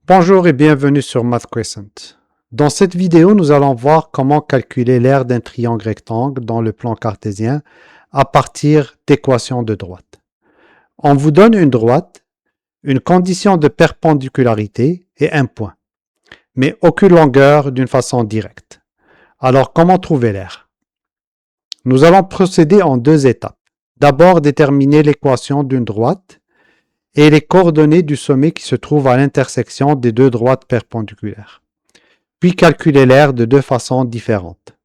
Bonjour et bienvenue sur MathQuescent. Dans cette vidéo, nous allons voir comment calculer l'aire d'un triangle rectangle dans le plan cartésien à partir d'équations de droite. On vous donne une droite, une condition de perpendicularité et un point, mais aucune longueur d'une façon directe. Alors, comment trouver l'aire? Nous allons procéder en deux étapes. D'abord, déterminer l'équation d'une droite et les coordonnées du sommet qui se trouve à l'intersection des deux droites perpendiculaires. Puis calculer l'aire de deux façons différentes.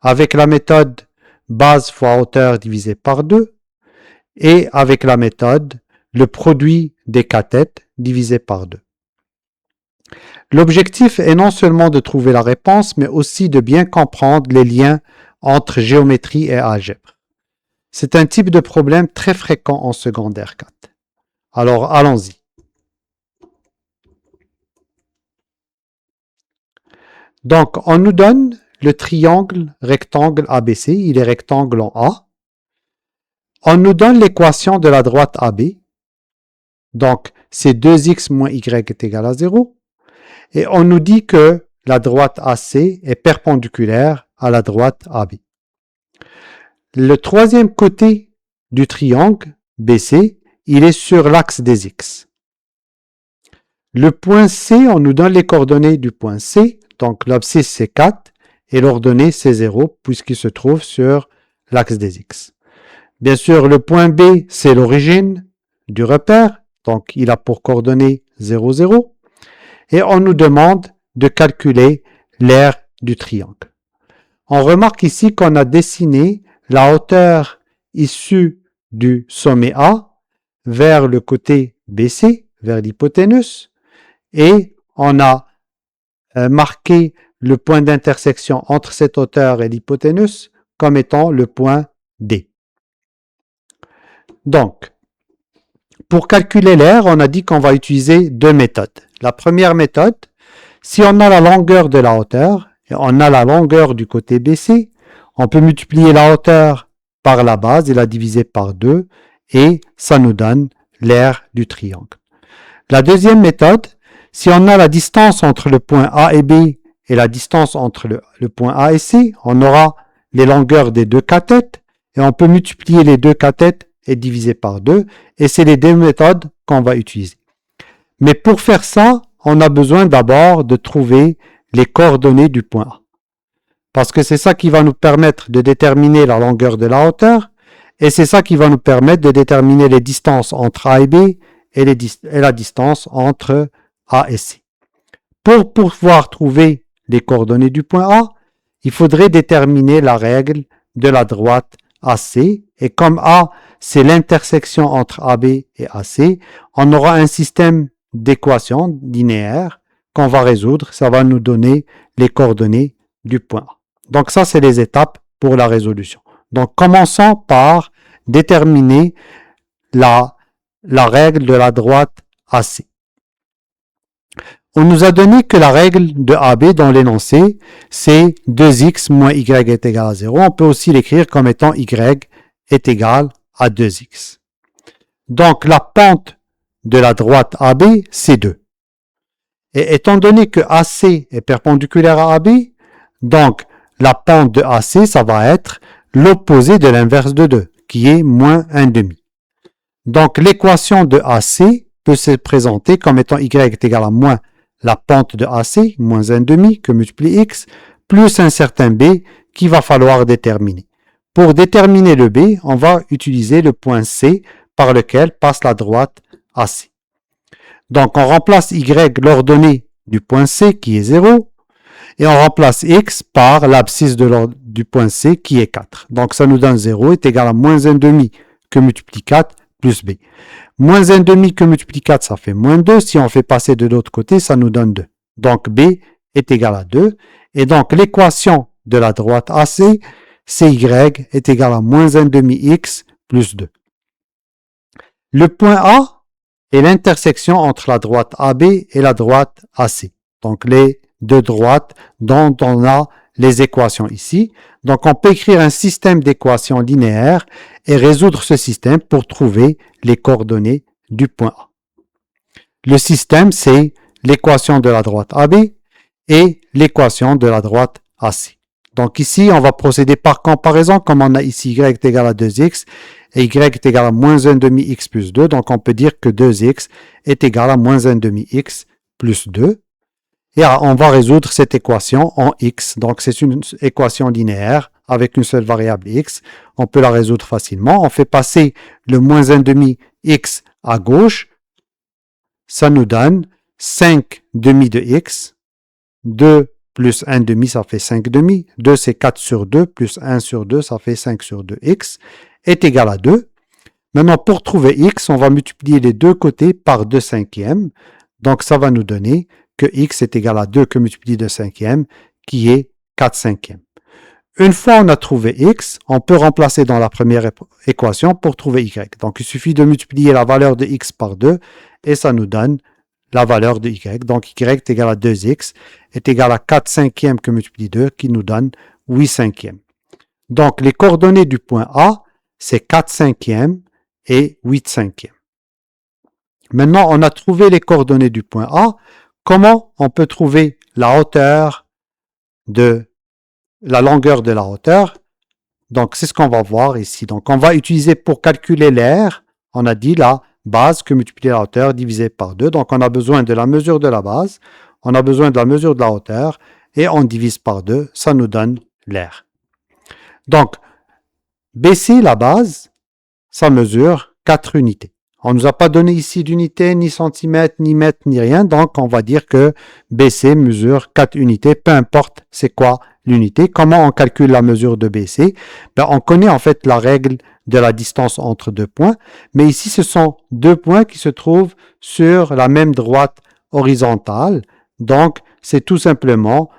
Avec la méthode base fois hauteur divisé par 2 et avec la méthode le produit des cathètes divisé par 2. L'objectif est non seulement de trouver la réponse, mais aussi de bien comprendre les liens entre géométrie et algèbre. C'est un type de problème très fréquent en secondaire 4. Alors, allons-y. Donc, on nous donne le triangle rectangle ABC, il est rectangle en A. On nous donne l'équation de la droite AB. Donc, c'est 2x moins y est égal à 0. Et on nous dit que la droite AC est perpendiculaire à la droite AB. Le troisième côté du triangle BC, il est sur l'axe des x. Le point C, on nous donne les coordonnées du point C, donc l'abscisse c'est 4 et l'ordonnée c'est 0 puisqu'il se trouve sur l'axe des x. Bien sûr, le point B, c'est l'origine du repère, donc il a pour coordonnées 0, 0. Et on nous demande de calculer l'aire du triangle. On remarque ici qu'on a dessiné la hauteur issue du sommet A vers le côté BC, vers l'hypoténuse, et on a marqué le point d'intersection entre cette hauteur et l'hypoténuse comme étant le point D. Donc, pour calculer l'aire, on a dit qu'on va utiliser deux méthodes. La première méthode, si on a la longueur de la hauteur et on a la longueur du côté BC, on peut multiplier la hauteur par la base et la diviser par 2 et ça nous donne l'aire du triangle. La deuxième méthode, si on a la distance entre le point A et B et la distance entre le point A et C, on aura les longueurs des deux cathètes et on peut multiplier les deux cathètes et diviser par 2 et c'est les deux méthodes qu'on va utiliser. Mais pour faire ça, on a besoin d'abord de trouver les coordonnées du point A. Parce que c'est ça qui va nous permettre de déterminer la longueur de la hauteur et c'est ça qui va nous permettre de déterminer les distances entre A et B et la distance entre A et C. Pour pouvoir trouver les coordonnées du point A, il faudrait déterminer la règle de la droite AC et comme A, c'est l'intersection entre AB et AC, on aura un système d'équations linéaires qu'on va résoudre. Ça va nous donner les coordonnées du point A. Donc ça, c'est les étapes pour la résolution. Donc commençons par déterminer la règle de la droite AC. On nous a donné que la règle de AB dans l'énoncé, c'est 2x moins y est égal à 0. On peut aussi l'écrire comme étant y est égal à 2x. Donc la pente de la droite AB, c'est 2. Et étant donné que AC est perpendiculaire à AB, donc la pente de AC, ça va être l'opposé de l'inverse de 2, qui est moins 1,5. Donc l'équation de AC peut se présenter comme étant y est égal à moins la pente de AC, moins 1,5, que multiplie x, plus un certain B qu'il va falloir déterminer. Pour déterminer le B, on va utiliser le point C par lequel passe la droite AC. Donc on remplace y, l'ordonnée du point C qui est 0, et on remplace x par l'abscisse du point C qui est 4. Donc ça nous donne 0 est égal à moins 1,5 que multiplie 4 plus b. Moins 1,5 que multiplie 4, ça fait moins 2. Si on fait passer de l'autre côté, ça nous donne 2. Donc b est égal à 2. Et donc l'équation de la droite AC, CY est égal à moins 1,5x plus 2. Le point A est l'intersection entre la droite AB et la droite AC. Donc les deux droites dont on a les équations ici. Donc on peut écrire un système d'équations linéaires et résoudre ce système pour trouver les coordonnées du point A. Le système, c'est l'équation de la droite AB et l'équation de la droite AC. Donc ici, on va procéder par comparaison, comme on a ici y est égal à 2x et y est égal à moins 1 demi x plus 2. Donc on peut dire que 2x est égal à moins 1 demi x plus 2. Et on va résoudre cette équation en x. Donc c'est une équation linéaire avec une seule variable x. On peut la résoudre facilement. On fait passer le moins 1 demi x à gauche. Ça nous donne 5 demi de x. 2 plus 1 demi, ça fait 5 demi. 2, c'est 4 sur 2, plus 1 sur 2, ça fait 5 sur 2. X est égal à 2. Maintenant, pour trouver x, on va multiplier les deux côtés par 2 cinquièmes. Donc, ça va nous donner que x est égal à 2 que multiplié de 2 cinquièmes, qui est 4 cinquièmes. Une fois on a trouvé x, on peut remplacer dans la première équation pour trouver y. Donc, il suffit de multiplier la valeur de x par 2 et ça nous donne la valeur de y. Donc, y est égal à 2x est égal à 4 cinquièmes que multiplie 2 qui nous donne 8 cinquièmes. Donc, les coordonnées du point A, c'est 4 cinquièmes et 8 cinquièmes. Maintenant, on a trouvé les coordonnées du point A. Comment on peut trouver la hauteur de la longueur de la hauteur? Donc, c'est ce qu'on va voir ici. Donc, on va utiliser pour calculer l'aire, on a dit la base que multiplier la hauteur divisé par 2. Donc, on a besoin de la mesure de la base, on a besoin de la mesure de la hauteur, et on divise par 2, ça nous donne l'aire. Donc, BC, la base, ça mesure 4 unités. On ne nous a pas donné ici d'unité, ni centimètre, ni mètre, ni rien. Donc, on va dire que BC mesure 4 unités, peu importe c'est quoi l'unité. Comment on calcule la mesure de BC? Ben, on connaît en fait la règle de la distance entre deux points. Mais ici, ce sont deux points qui se trouvent sur la même droite horizontale. Donc, c'est tout simplement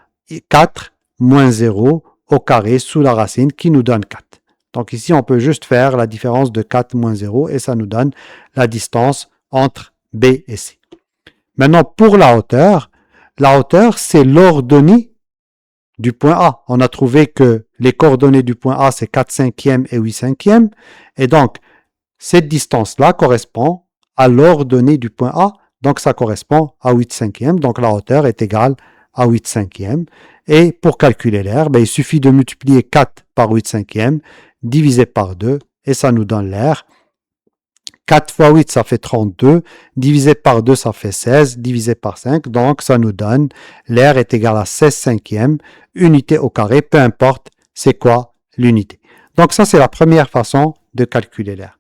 4 moins 0 au carré sous la racine qui nous donne 4. Donc ici, on peut juste faire la différence de 4 moins 0 et ça nous donne la distance entre B et C. Maintenant, pour la hauteur, c'est l'ordonnée du point A. On a trouvé que les coordonnées du point A, c'est 4 cinquièmes et 8 cinquièmes. Et donc, cette distance-là correspond à l'ordonnée du point A. Donc, ça correspond à 8 cinquièmes. Donc, la hauteur est égale à 8 cinquièmes. Et pour calculer l'aire, ben, il suffit de multiplier 4 par 8 cinquièmes divisé par 2 et ça nous donne l'aire. 4 fois 8, ça fait 32. Divisé par 2, ça fait 16. Divisé par 5, donc ça nous donne l'aire est égal à 16 cinquièmes, unité au carré, peu importe c'est quoi l'unité. Donc ça, c'est la première façon de calculer l'aire.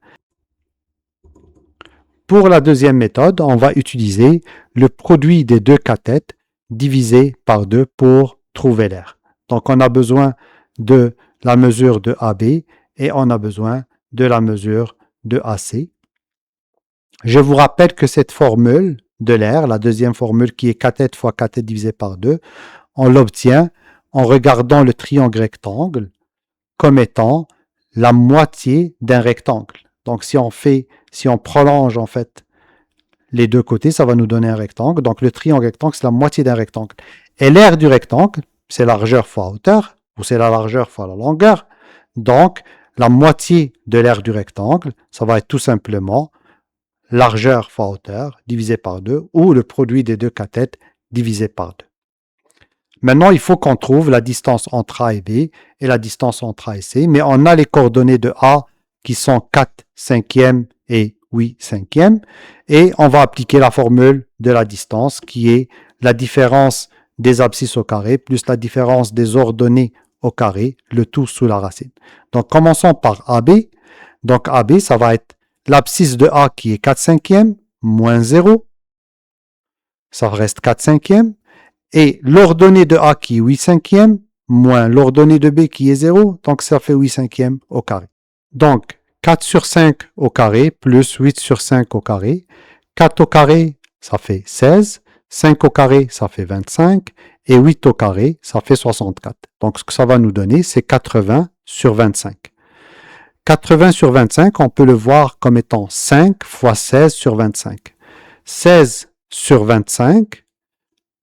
Pour la deuxième méthode, on va utiliser le produit des deux cathètes divisé par 2 pour trouver l'aire. Donc on a besoin de la mesure de AB et on a besoin de la mesure de AC. Je vous rappelle que cette formule de l'aire, la deuxième formule qui est cathète fois cathète divisé par 2, on l'obtient en regardant le triangle rectangle comme étant la moitié d'un rectangle. Donc si on prolonge en fait les deux côtés, ça va nous donner un rectangle. Donc le triangle rectangle, c'est la moitié d'un rectangle. Et l'aire du rectangle, c'est largeur fois hauteur, ou c'est la largeur fois la longueur. Donc, la moitié de l'aire du rectangle, ça va être tout simplement largeur fois hauteur divisé par 2, ou le produit des deux cathètes divisé par 2. Maintenant, il faut qu'on trouve la distance entre A et B et la distance entre A et C, mais on a les coordonnées de A qui sont 4 cinquièmes et 8 cinquièmes, et on va appliquer la formule de la distance qui est la différence des abscisses au carré plus la différence des ordonnées au carré, le tout sous la racine. Donc, commençons par AB. Donc, AB, ça va être l'abscisse de A qui est 4 cinquièmes, moins 0. Ça reste 4 cinquièmes. Et l'ordonnée de A qui est 8 cinquièmes, moins l'ordonnée de B qui est 0. Donc, ça fait 8 cinquièmes au carré. Donc, 4 sur 5 au carré plus 8 sur 5 au carré. 4 au carré, ça fait 16. 5 au carré, ça fait 25. Et 8 au carré, ça fait 64. Donc, ce que ça va nous donner, c'est 80 sur 25. 80 sur 25, on peut le voir comme étant 5 fois 16 sur 25. 16 sur 25,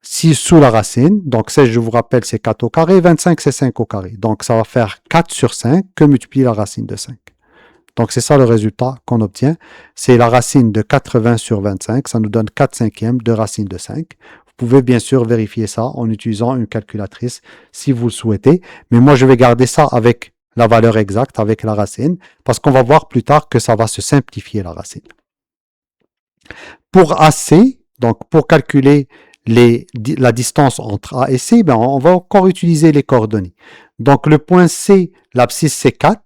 6 sous la racine. Donc, 16, je vous rappelle, c'est 4 au carré. 25, c'est 5 au carré. Donc, ça va faire 4 sur 5 que multiplier la racine de 5. Donc, c'est ça le résultat qu'on obtient. C'est la racine de 80 sur 25. Ça nous donne 4 cinquièmes de racine de 5. Vous pouvez bien sûr vérifier ça en utilisant une calculatrice si vous le souhaitez. Mais moi, je vais garder ça avec la valeur exacte, avec la racine, parce qu'on va voir plus tard que ça va se simplifier la racine. Pour AC, donc pour calculer la distance entre A et C, ben on va encore utiliser les coordonnées. Donc le point C, l'abscisse c'est 4,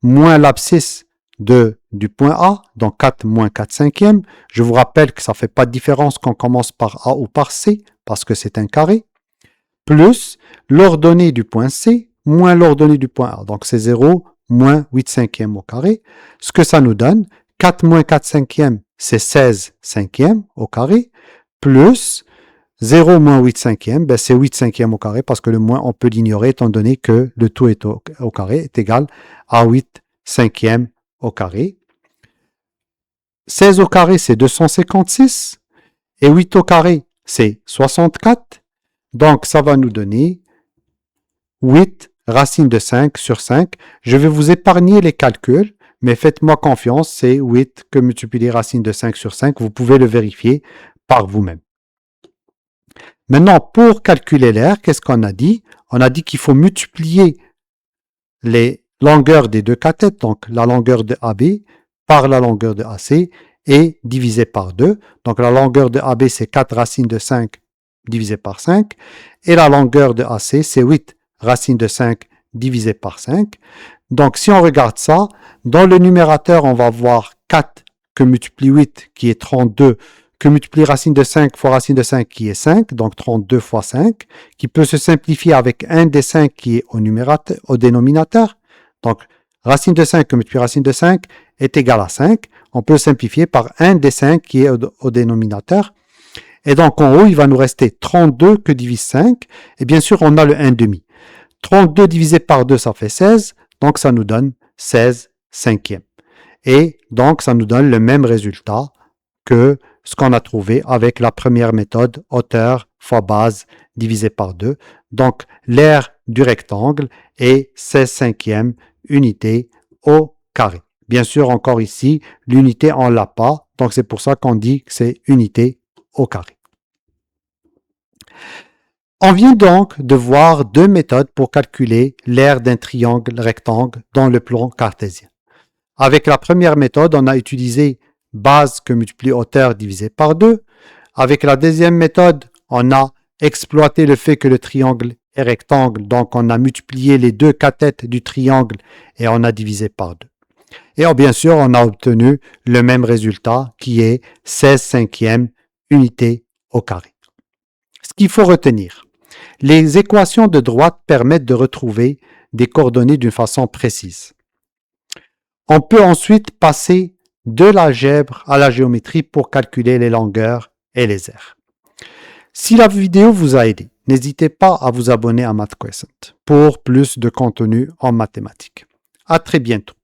moins l'abscisse du point A, donc 4 moins 4 cinquièmes. Je vous rappelle que ça ne fait pas de différence qu'on commence par A ou par C, parce que c'est un carré, plus l'ordonnée du point C, moins l'ordonnée du point A. Donc c'est 0 moins 8 cinquièmes au carré. Ce que ça nous donne, 4 moins 4 cinquièmes, c'est 16 cinquièmes au carré, plus 0 moins 8 cinquièmes, ben c'est 8 cinquièmes au carré, parce que le moins, on peut l'ignorer, étant donné que le tout est au carré, est égal à 8 cinquièmes au carré. 16 au carré, c'est 256, et 8 au carré, c'est 64. Donc, ça va nous donner 8 racine de 5 sur 5. Je vais vous épargner les calculs, mais faites-moi confiance, c'est 8 que multiplier racine de 5 sur 5. Vous pouvez le vérifier par vous-même. Maintenant, pour calculer l'aire, qu'est-ce qu'on a dit? On a dit qu'il faut multiplier les longueurs des deux cathètes, donc la longueur de AB par la longueur de AC, et diviser par 2. Donc la longueur de AB, c'est 4 racines de 5 divisé par 5, et la longueur de AC, c'est 8 racines de 5 divisé par 5. Donc si on regarde ça, dans le numérateur, on va voir 4 que multiplie 8, qui est 32, que multiplie racine de 5 fois racine de 5 qui est 5, donc 32 fois 5, qui peut se simplifier avec 1 des 5 qui est au dénominateur. Donc, racine de 5 que multiplie racine de 5 est égal à 5. On peut simplifier par 1 des 5 qui est au dénominateur. Et donc, en haut, il va nous rester 32 que divise 5. Et bien sûr, on a le 1 demi. 32 divisé par 2, ça fait 16. Donc, ça nous donne 16 cinquièmes. Et donc, ça nous donne le même résultat que ce qu'on a trouvé avec la première méthode, hauteur fois base divisé par 2. Donc, l'aire du rectangle est 16 cinquièmes unité au carré. Bien sûr, encore ici, l'unité, on ne l'a pas. Donc, c'est pour ça qu'on dit que c'est unité au carré. On vient donc de voir deux méthodes pour calculer l'aire d'un triangle rectangle dans le plan cartésien. Avec la première méthode, on a utilisé base que multiplie hauteur divisé par 2. Avec la deuxième méthode, on a exploité le fait que le triangle est rectangle, donc on a multiplié les deux cathètes du triangle et on a divisé par 2. Et bien sûr, on a obtenu le même résultat qui est 16 cinquièmes unité au carré. Ce qu'il faut retenir, les équations de droite permettent de retrouver des coordonnées d'une façon précise. On peut ensuite passer de l'algèbre à la géométrie pour calculer les longueurs et les aires. Si la vidéo vous a aidé, n'hésitez pas à vous abonner à MathQuescent pour plus de contenu en mathématiques. À très bientôt.